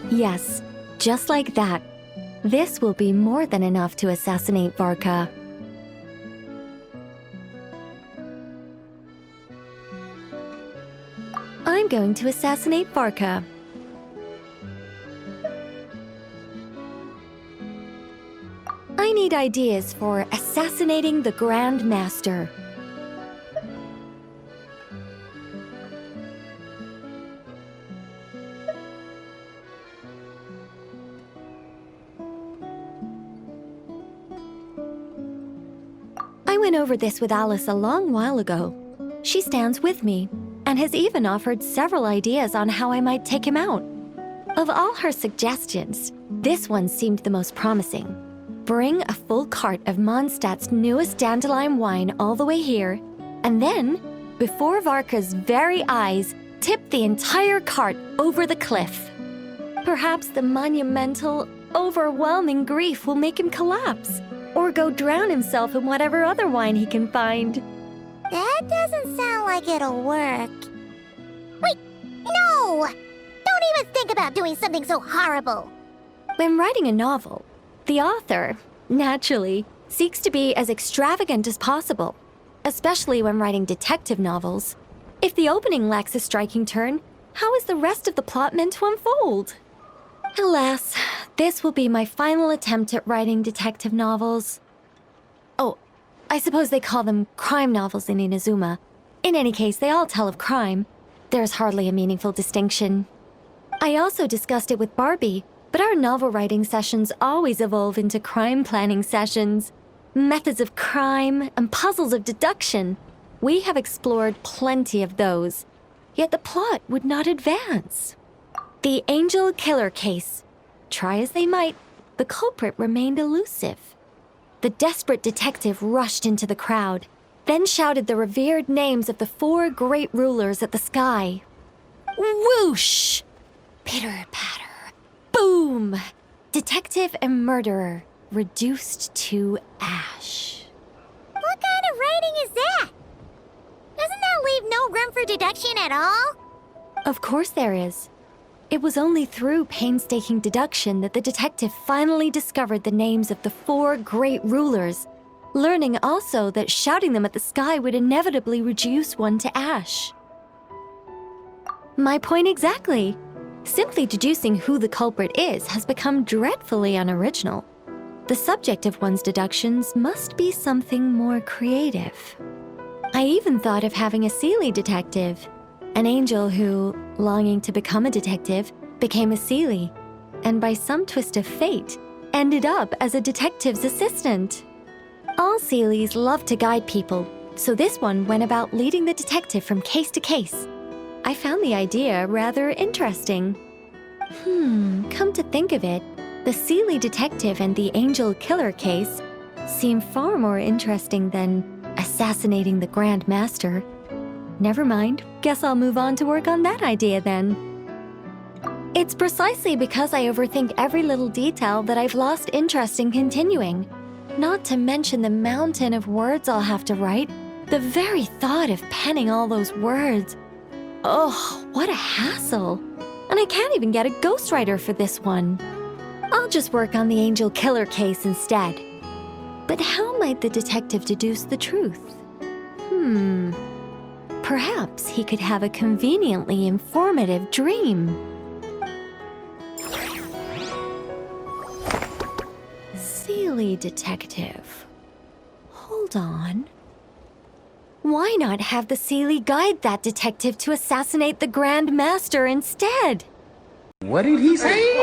Yes, just like that. This will be more than enough to assassinate Varka. I'm going to assassinate Varka. I need ideas for assassinating the Grand Master. I went over this with Alice a long while ago. She stands with me, and has even offered several ideas on how I might take him out. Of all her suggestions, this one seemed the most promising. Bring a full cart of Mondstadt's newest dandelion wine all the way here, and then, before Varka's very eyes, tip the entire cart over the cliff. Perhaps the monumental, overwhelming grief will make him collapse, or go drown himself in whatever other wine he can find. That doesn't sound like it'll work. Wait, no! Don't even think about doing something so horrible. When writing a novel, the author, naturally, seeks to be as extravagant as possible, especially when writing detective novels. If the opening lacks a striking turn, how is the rest of the plot meant to unfold? Alas, this will be my final attempt at writing detective novels. Oh, I suppose they call them crime novels in Inazuma. In any case, they all tell of crime. There's hardly a meaningful distinction. I also discussed it with Barbie, but our novel writing sessions always evolve into crime planning sessions. Methods of crime and puzzles of deduction. We have explored plenty of those, yet the plot would not advance. The Angel Killer case. Try as they might, the culprit remained elusive. The desperate detective rushed into the crowd, then shouted the revered names of the 4 great rulers at the sky. Whoosh! Pitter-patter. Boom! Detective and murderer reduced to ash. What kind of writing is that? Doesn't that leave no room for deduction at all? Of course there is. It was only through painstaking deduction that the detective finally discovered the names of the 4 great rulers, learning also that shouting them at the sky would inevitably reduce one to ash. My point exactly. Simply deducing who the culprit is has become dreadfully unoriginal. The subject of one's deductions must be something more creative. I even thought of having a xSiLe detective, an angel who, longing to become a detective, became a xSiLe, and by some twist of fate, ended up as a detective's assistant. All xSiLes love to guide people, so this one went about leading the detective from case to case. I found the idea rather interesting. Come to think of it, the xSiLe detective and the Angel Killer case seem far more interesting than assassinating the Grand Master. Never mind, guess I'll move on to work on that idea then. It's precisely because I overthink every little detail that I've lost interest in continuing. Not to mention the mountain of words I'll have to write. The very thought of penning all those words. Oh, what a hassle. And I can't even get a ghostwriter for this one. I'll just work on the Angel Killer case instead. But how might the detective deduce the truth? Perhaps he could have a conveniently informative dream. xSiLe detective. Hold on. Why not have the xSiLe guide that detective to assassinate the Grand Master instead? What did he say?